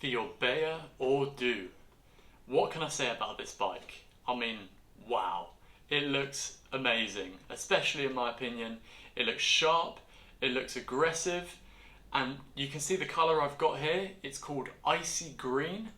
The Orbea Ordu. What can I say about this bike? I mean, wow. It looks amazing, especially in my opinion. It looks sharp, it looks aggressive, and you can see the colour I've got here. It's called icy green.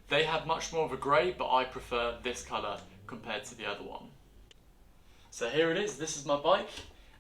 They have much more of a grey, but I prefer this colour compared to the other one. So here it is, this is my bike,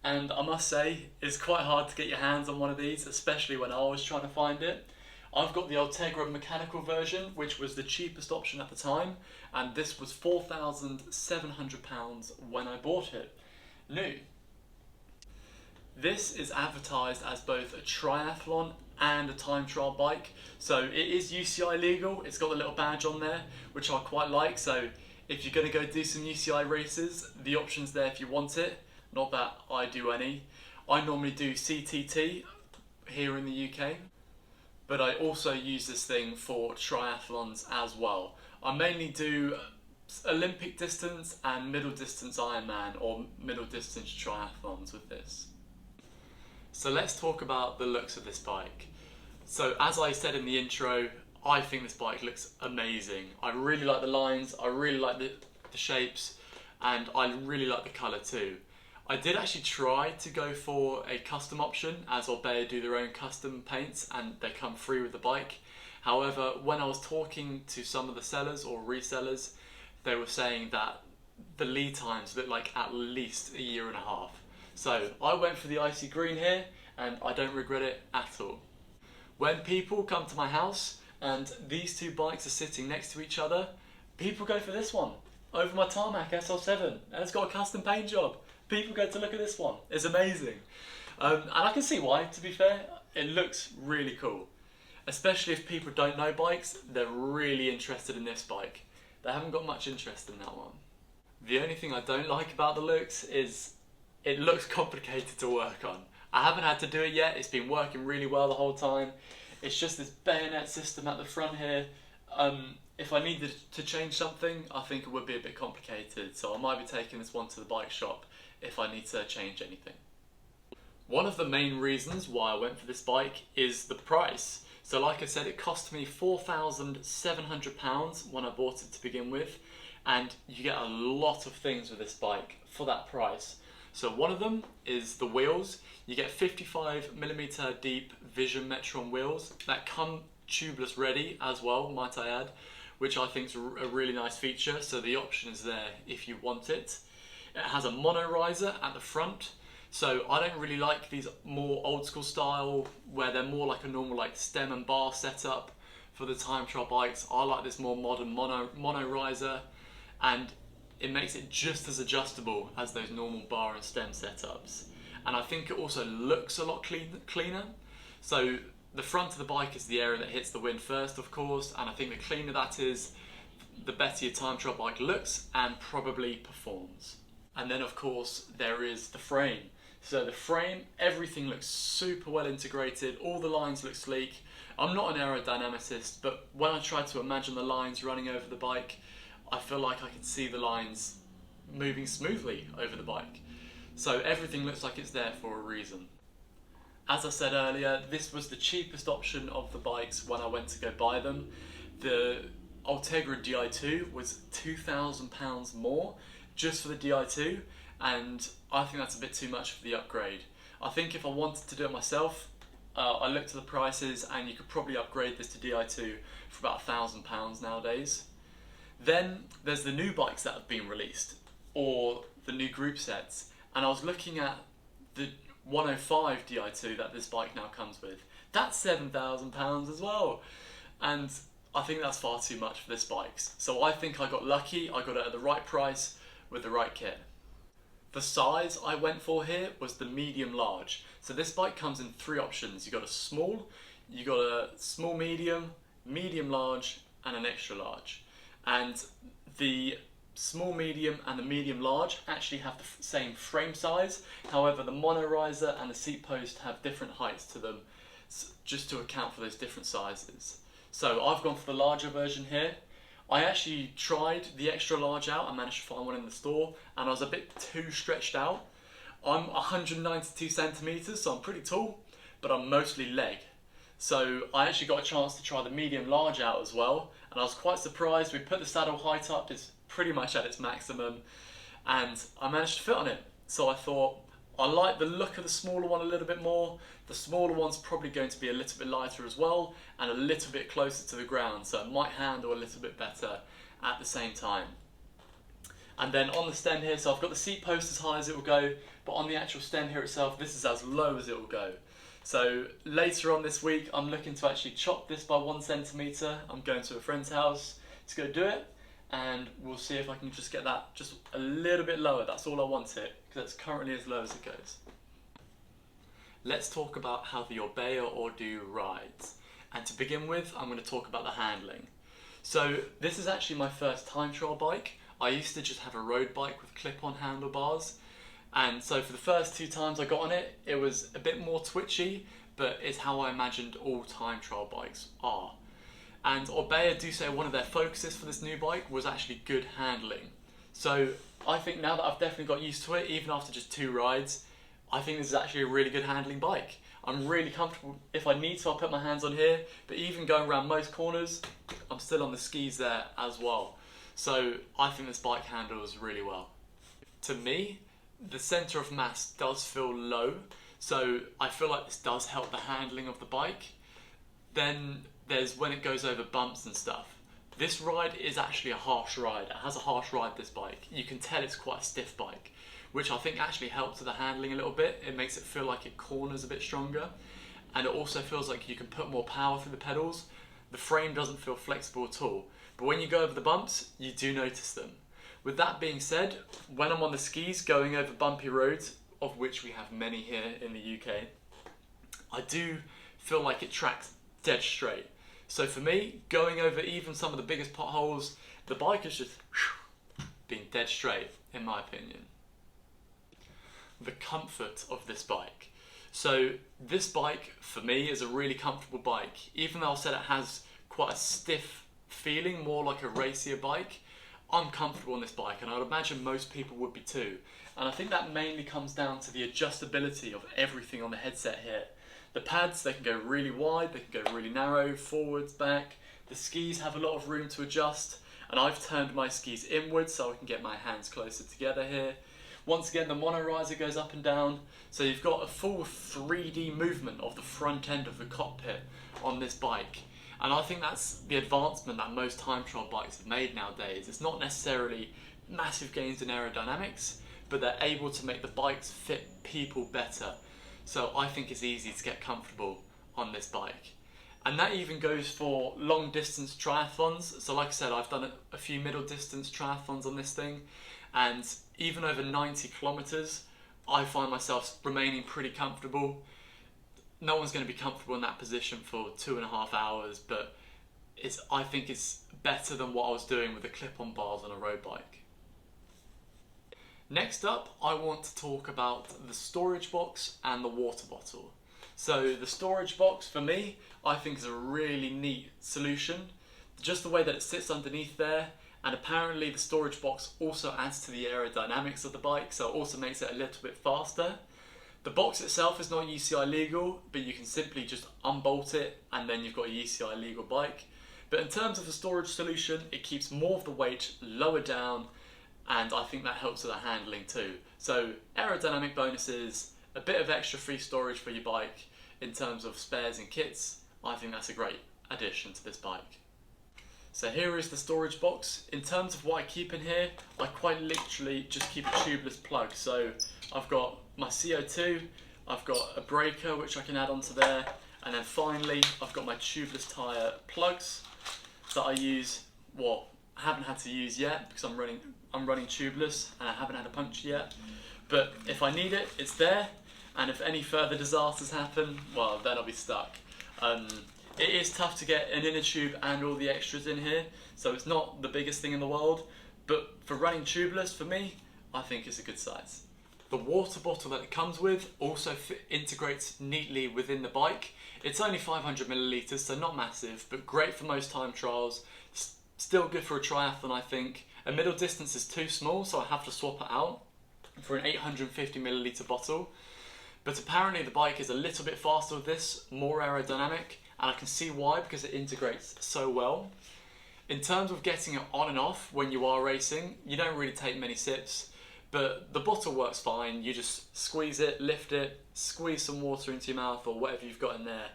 and I must say it's quite hard to get your hands on one of these, especially when I was trying to find it. I've got the Ultegra mechanical version, which was the cheapest option at the time, and this was £4,700 when I bought it, new. This is advertised as both a triathlon and a time trial bike, so it is UCI legal. It's got the little badge on there, which I quite like, so if you're going to go do some UCI races, the option's there if you want it. Not that I do any. I normally do CTT here in the UK, but I also use this thing for triathlons as well. I mainly do Olympic distance and middle distance Ironman or middle distance triathlons with this. So let's talk about the looks of this bike. So as I said in the intro, I think this bike looks amazing. I really like the lines, I really like the shapes, and I really like the colour too. I did actually try to go for a custom option, as Orbea do their own custom paints and they come free with the bike. However, when I was talking to some of the sellers or resellers, they were saying that the lead times look like at least a year and a half. So I went for the icy green here, and I don't regret it at all. When people come to my house and these two bikes are sitting next to each other, people go for this one over my Tarmac SL7, and it's got a custom paint job. People go to look at this one. It's amazing. And I can see why, to be fair. It looks really cool. Especially if people don't know bikes, they're really interested in this bike. They haven't got much interest in that one. The only thing I don't like about the looks is it looks complicated to work on. I haven't had to do it yet. It's been working really well the whole time. It's just this bayonet system at the front here. If I needed to change something, I think it would be a bit complicated. So I might be taking this one to the bike shop if I need to change anything. One of the main reasons why I went for this bike is the price. So like I said, it cost me £4,700 when I bought it to begin with, and you get a lot of things with this bike for that price. So one of them is the wheels. You get 55mm deep Vision Metron wheels that come tubeless ready as well, might I add, which I think is a really nice feature. So the option is there if you want it. It has a mono riser at the front, so I don't really like these more old school style where they're more like a normal like stem and bar setup for the time trial bikes. I like this more modern mono riser, and it makes it just as adjustable as those normal bar and stem setups. And I think it also looks a lot cleaner. So the front of the bike is the area that hits the wind first, of course, and I think the cleaner that is, the better your time trial bike looks and probably performs. And then of course there is the frame. So the frame, everything looks super well integrated, all the lines look sleek. I'm not an aerodynamicist, but when I try to imagine the lines running over the bike, I feel like I can see the lines moving smoothly over the bike. So everything looks like it's there for a reason. As I said earlier, this was the cheapest option of the bikes when I went to go buy them. The Ultegra Di2 was £2,000 more just for the Di2, and I think that's a bit too much for the upgrade. I think if I wanted to do it myself, I looked at the prices and you could probably upgrade this to Di2 for about £1,000 nowadays. Then there's the new bikes that have been released, or the new group sets, and I was looking at the 105 Di2 that this bike now comes with. That's £7,000 as well, and I think that's far too much for this bike. So I think I got lucky, I got it at the right price with the right kit. The size I went for here was the medium large. So this bike comes in three options. You got a small medium, medium large, and an extra large. And the small medium and the medium large actually have the same frame size. However, the mono riser and the seat post have different heights to them, just to account for those different sizes. So I've gone for the larger version here. I actually tried the extra large out. I managed to find one in the store, and I was a bit too stretched out. I'm 192 centimeters, so I'm pretty tall, but I'm mostly leg. So I actually got a chance to try the medium large out as well, and I was quite surprised. We put the saddle height up, it's pretty much at its maximum, and I managed to fit on it. So I thought, I like the look of the smaller one a little bit more. The smaller one's probably going to be a little bit lighter as well, and a little bit closer to the ground, so it might handle a little bit better at the same time. And then on the stand here, so I've got the seat post as high as it will go, but on the actual stand here itself, this is as low as it will go. So later on this week, I'm looking to actually chop this by 1 centimetre. I'm going to a friend's house to go do it, and we'll see if I can just get that just a little bit lower. That's all I want it, because it's currently as low as it goes. Let's talk about how the Orbea Ordu rides. And to begin with, I'm going to talk about the handling. So this is actually my first time trial bike. I used to just have a road bike with clip-on handlebars. And so for the first 2 times I got on it, it was a bit more twitchy, but it's how I imagined all time trial bikes are. And Orbea do say one of their focuses for this new bike was actually good handling. So I think now that I've definitely got used to it, even after just 2 rides, I think this is actually a really good handling bike. I'm really comfortable. If I need to, I'll put my hands on here, but even going around most corners, I'm still on the skis there as well. So I think this bike handles really well. To me, the centre of mass does feel low, so I feel like this does help the handling of the bike. Then there's when it goes over bumps and stuff. This ride is actually a harsh ride. It has a harsh ride, this bike. You can tell it's quite a stiff bike, which I think actually helps with the handling a little bit. It makes it feel like it corners a bit stronger, and it also feels like you can put more power through the pedals. The frame doesn't feel flexible at all, but when you go over the bumps, you do notice them. With that being said, when I'm on the skis going over bumpy roads, of which we have many here in the UK, I do feel like it tracks dead straight. So for me, going over even some of the biggest potholes, the bike is just being dead straight, in my opinion. The comfort of this bike. So this bike, for me, is a really comfortable bike. Even though I said it has quite a stiff feeling, more like a racier bike, I'm comfortable on this bike, and I would imagine most people would be too. And I think that mainly comes down to the adjustability of everything on the headset here. The pads, they can go really wide, they can go really narrow, forwards, back. The skis have a lot of room to adjust, and I've turned my skis inwards so I can get my hands closer together here. Once again, the monoriser goes up and down, so you've got a full 3D movement of the front end of the cockpit on this bike. And I think that's the advancement that most time trial bikes have made nowadays. It's not necessarily massive gains in aerodynamics, but they're able to make the bikes fit people better. So I think it's easy to get comfortable on this bike. And that even goes for long distance triathlons. So like I said, I've done a few middle distance triathlons on this thing, and even over 90 kilometers, I find myself remaining pretty comfortable. No one's going to be comfortable in that position for 2.5 hours, but I think it's better than what I was doing with the clip-on bars on a road bike. Next up, I want to talk about the storage box and the water bottle. So the storage box, for me, I think is a really neat solution. Just the way that it sits underneath there, and apparently the storage box also adds to the aerodynamics of the bike, so it also makes it a little bit faster. The box itself is not UCI legal, but you can simply just unbolt it and then you've got a UCI legal bike. But in terms of the storage solution, it keeps more of the weight lower down, and I think that helps with the handling too. So aerodynamic bonuses, a bit of extra free storage for your bike in terms of spares and kits. I think that's a great addition to this bike. So here is the storage box. In terms of what I keep in here, I quite literally just keep a tubeless plug. So I've got my CO2, I've got a breaker which I can add onto there, and then finally I've got my tubeless tyre plugs that I use. Well, I haven't had to use yet because I'm running tubeless and I haven't had a puncture yet. But if I need it, it's there, and if any further disasters happen, well, then I'll be stuck. It is tough to get an inner tube and all the extras in here, so it's not the biggest thing in the world, but for running tubeless, for me, I think it's a good size. The water bottle that it comes with also integrates neatly within the bike. It's only 500 millilitres, so not massive, but great for most time trials. Still good for a triathlon, I think. A middle distance is too small, so I have to swap it out for an 850 millilitre bottle. But apparently the bike is a little bit faster with this, more aerodynamic, and I can see why, because it integrates so well. In terms of getting it on and off when you are racing, you don't really take many sips, but the bottle works fine. You just squeeze it, lift it, squeeze some water into your mouth or whatever you've got in there,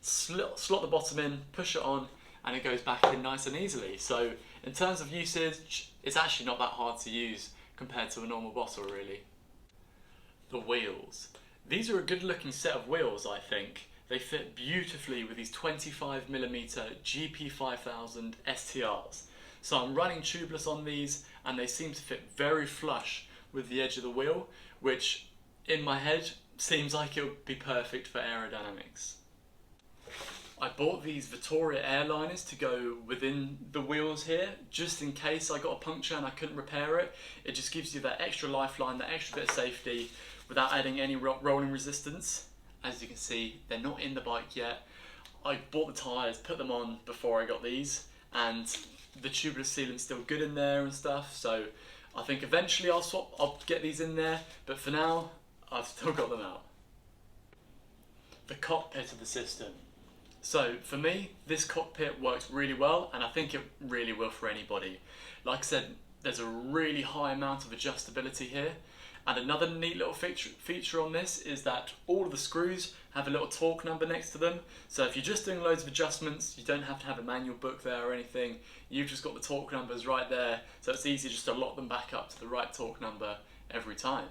slot the bottom in, push it on, and it goes back in nice and easily. So in terms of usage, it's actually not that hard to use compared to a normal bottle, really. The wheels. These are a good looking set of wheels, I think. They fit beautifully with these 25mm GP5000 STRs. So I'm running tubeless on these, and they seem to fit very flush with the edge of the wheel, which in my head seems like it would be perfect for aerodynamics. I bought these Vittoria airliners to go within the wheels here, just in case I got a puncture and I couldn't repair it. It just gives you that extra lifeline, that extra bit of safety without adding any rolling resistance. As you can see, they're not in the bike yet. I bought the tyres, put them on before I got these, and the tubeless sealant's still good in there and stuff, so I think eventually I'll get these in there, but for now, I've still got them out. The cockpit of the system. So for me, this cockpit works really well, and I think it really will for anybody. Like I said, there's a really high amount of adjustability here, and another neat little feature on this is that all of the screws have a little torque number next to them. So if you're just doing loads of adjustments, you don't have to have a manual book there or anything. You've just got the torque numbers right there, so it's easy just to lock them back up to the right torque number every time.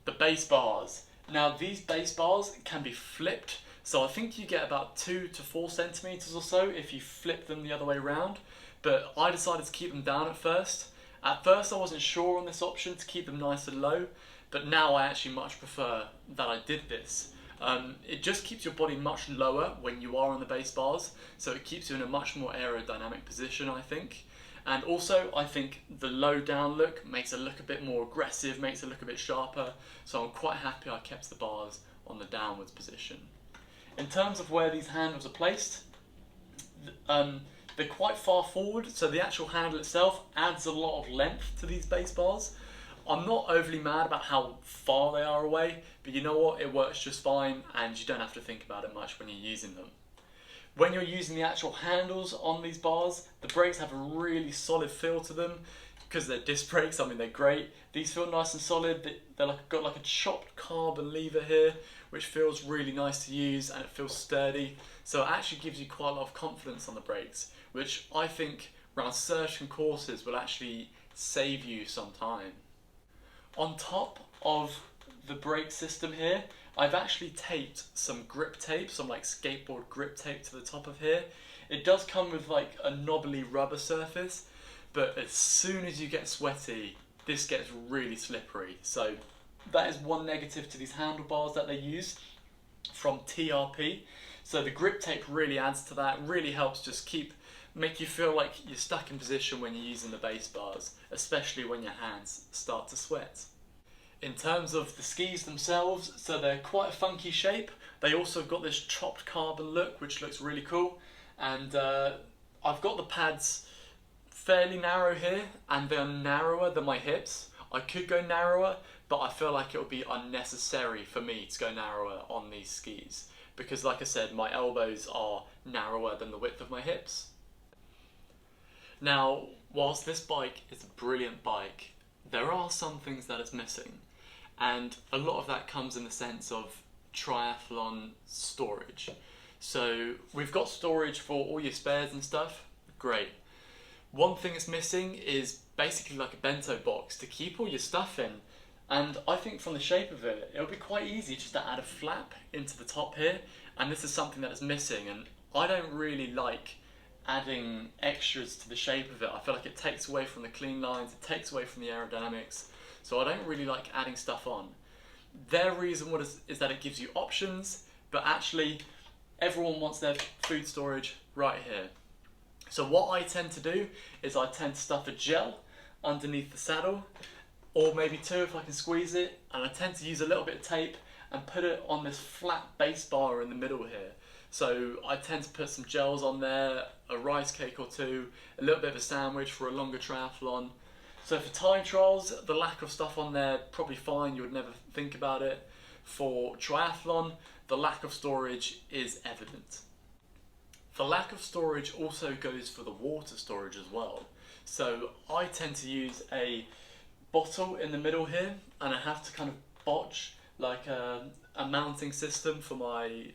The base bars. Now these base bars can be flipped, so I think you get about 2 to 4 centimeters or so if you flip them the other way around, but I decided to keep them down at first. At first I wasn't sure on this option to keep them nice and low, but now I actually much prefer that I did this. It just keeps your body much lower when you are on the base bars, so it keeps you in a much more aerodynamic position, I think. And also I think the low down look makes it look a bit more aggressive, makes it look a bit sharper, so I'm quite happy I kept the bars on the downwards position. In terms of where these handles are placed, they're quite far forward, so the actual handle itself adds a lot of length to these base bars. I'm not overly mad about how far they are away, but you know what, it works just fine and you don't have to think about it much when you're using them. When you're using the actual handles on these bars, the brakes have a really solid feel to them because they're disc brakes. I mean, they're great. These feel nice and solid. They're got like a chopped carbon lever here, which feels really nice to use, and it feels sturdy. So it actually gives you quite a lot of confidence on the brakes, which I think around certain courses will actually save you some time. On top of the brake system here, I've actually taped some grip tape, some like skateboard grip tape to the top of here. It does come with like a knobbly rubber surface, but as soon as you get sweaty, this gets really slippery. So that is one negative to these handlebars that they use from TRP. So the grip tape really adds to that, really helps just make you feel like you're stuck in position when you're using the base bars, especially when your hands start to sweat. In terms of the skis themselves, so they're quite a funky shape. They also got this chopped carbon look, which looks really cool. And I've got the pads fairly narrow here, and they're narrower than my hips. I could go narrower, but I feel like it would be unnecessary for me to go narrower on these skis, because like I said, my elbows are narrower than the width of my hips. Now, whilst this bike is a brilliant bike, there are some things that it's missing, and a lot of that comes in the sense of triathlon storage. So we've got storage for all your spares and stuff, great. One thing it's missing is basically like a bento box to keep all your stuff in, and I think from the shape of it, it'll be quite easy just to add a flap into the top here, and this is something that is missing, and I don't really like adding extras to the shape of it. I feel like it takes away from the clean lines, it takes away from the aerodynamics, so I don't really like adding stuff on. Their reason is that it gives you options, but actually everyone wants their food storage right here. So what I tend to do is I tend to stuff a gel underneath the saddle, or maybe 2 if I can squeeze it, and I tend to use a little bit of tape and put it on this flat base bar in the middle here. So I tend to put some gels on there, a rice cake or 2, a little bit of a sandwich for a longer triathlon. So for time trials, the lack of stuff on there, probably fine, you would never think about it. For triathlon, the lack of storage is evident. The lack of storage also goes for the water storage as well. So I tend to use a bottle in the middle here, and I have to kind of botch like a mounting system for my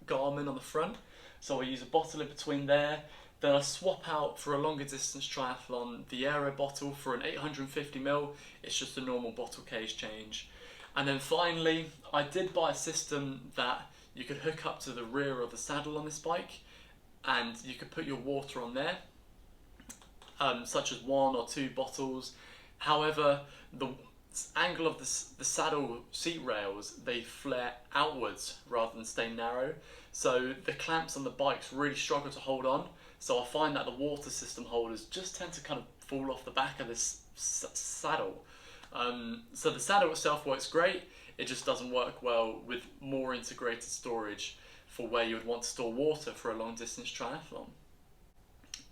Garmin on the front. So I use a bottle in between there. Then I swap out for a longer distance triathlon the Aero bottle for an 850ml. It's just a normal bottle case change. And then finally, I did buy a system that you could hook up to the rear of the saddle on this bike, and you could put your water on there, such as 1 or 2 bottles. However, the angle of the saddle seat rails, they flare outwards rather than stay narrow. So the clamps on the bikes really struggle to hold on. So I find that the water system holders just tend to kind of fall off the back of this saddle. So the saddle itself works great, it just doesn't work well with more integrated storage for where you would want to store water for a long distance triathlon.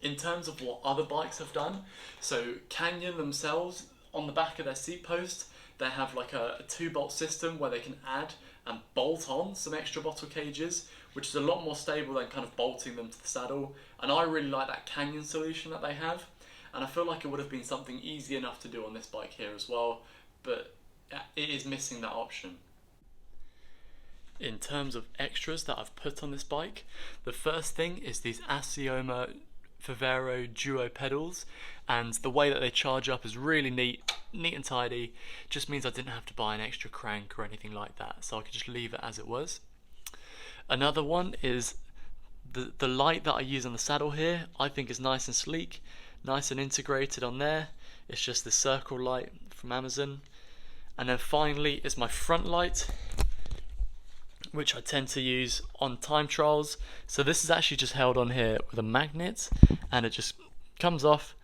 In terms of what other bikes have done, so Canyon themselves, on the back of their seat post, they have like a 2-bolt system where they can add and bolt on some extra bottle cages, which is a lot more stable than kind of bolting them to the saddle. And I really like that Canyon solution that they have. And I feel like it would have been something easy enough to do on this bike here as well, but it is missing that option. In terms of extras that I've put on this bike, the first thing is these Asioma Vivero Duo pedals, and the way that they charge up is really neat and tidy. Just means I didn't have to buy an extra crank or anything like that, so I could just leave it as it was. Another one is the light that I use on the saddle here. I think is nice and sleek, nice and integrated on there. It's just the circle light from Amazon. And then finally is my front light, which I tend to use on time trials. So this is actually just held on here with a magnet, and it just comes off,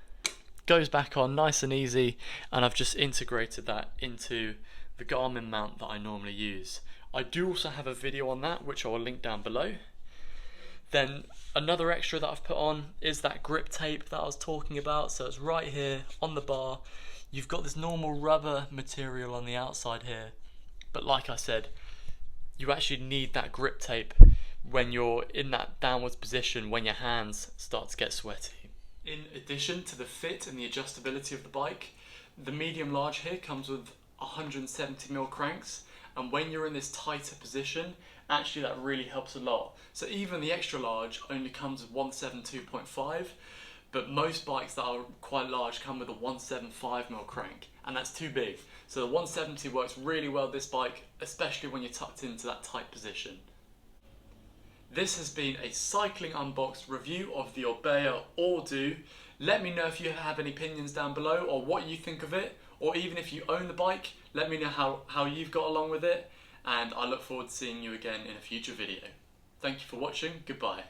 goes back on nice and easy, and I've just integrated that into the Garmin mount that I normally use. I do also have a video on that, which I will link down below. Then another extra that I've put on is that grip tape that I was talking about. So it's right here on the bar. You've got this normal rubber material on the outside here, but like I said, you actually need that grip tape when you're in that downwards position, when your hands start to get sweaty. In addition to the fit and the adjustability of the bike, the medium large here comes with 170mm cranks, and when you're in this tighter position, actually that really helps a lot. So even the extra large only comes with 172.5, but most bikes that are quite large come with a 175mm crank, and that's too big. So the 170 works really well with this bike, especially when you're tucked into that tight position. This has been a Cycling Unboxed review of the Orbea Ordu. Let me know if you have any opinions down below, or what you think of it, or even if you own the bike, let me know how you've got along with it, and I look forward to seeing you again in a future video. Thank you for watching, goodbye.